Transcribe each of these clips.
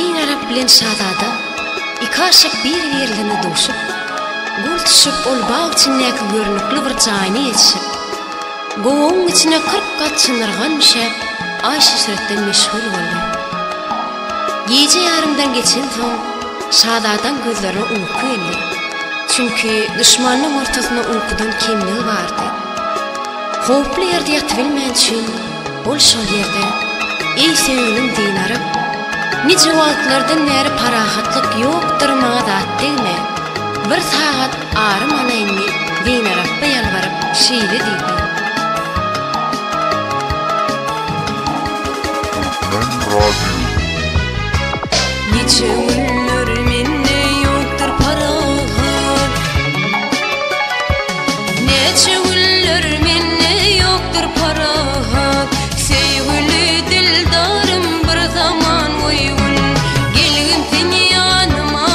Din Arap bilen şadada ikaşak bir-birlerini doşup, gul düşüp ol bağ içindäki görnükli bir jaýyny ýetişip, gowaň içine 40 gat çynyrgan müşäp aýşy süretden meşgul boldy. Gece yarımdan geçen soň şadadan gözlerine uyku geldi. Çünkü düşmanlyň ortasynda uykudan kemligi bardy. Howply ýerde ýatyp bilmeýän üçin ol şol ýerde ey sevgilim Din Arap, nice wagtlardan beri parahatlyk ýokdur maňa zat degme. Bir saat arymanaýmy Din Arap'a ýalbaryp şeýle diýdi. Nice günler mende ýokdur parahat, neçe günler mende ýokdur parahat. Sevgili dildarım bir zaman oýgun, gelgin seni ýanyma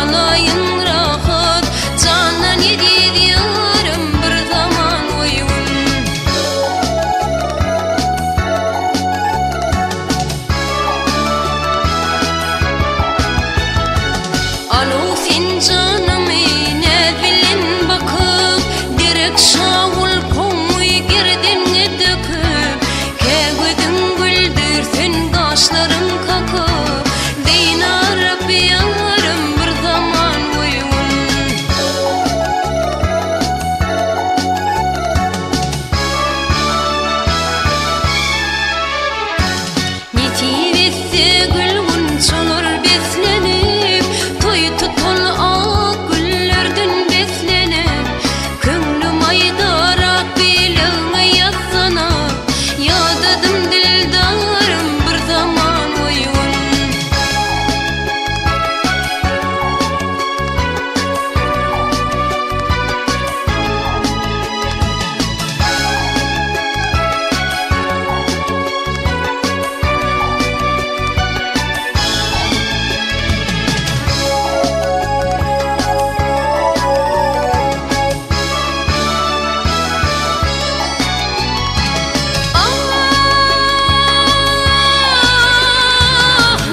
alaýyn rahat. Janan ýediýärem bir zaman oýgun. Alo sen janymy näbilen bakyp, direk şawul koňy girdimňe döküp, kägüdüň güldürsen gaşlaryň kakyp. Din Arap ýarym bir zaman oýgun. Nitibetse gülgün çalar beslenip, toy tutun ak güllerden beslenip, köňlüm aýdarak bileňe ýatsana, ýadadym dildarym bir zaman oýgun.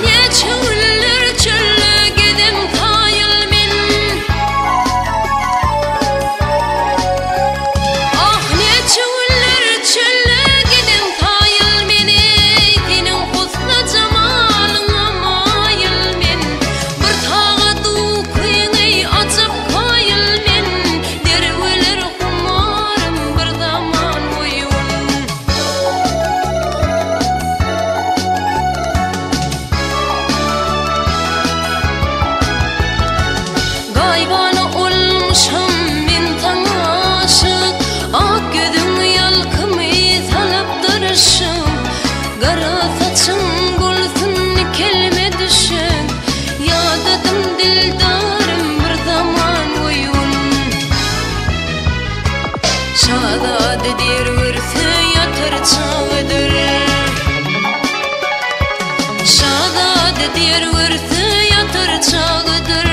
Neçe güller çölle gidem taýyl men. Neçe güller çölle gidem taýyl men. Diniň husna jamalyňa maýyl men. Bir tağa dukyňy açyp kaýyl men. Derweler humarym bir zaman oýgun. Gaybana olmuşam men taň aşyk, ak gözüň ýalkymy salap duruşum. Gara saçyň gulsyn kelme düşen, ýadadym dildarym bir zaman oýgun. Şadat eder görse ýatyr çagydyr, şadat eder görse ýatyr çagydyr.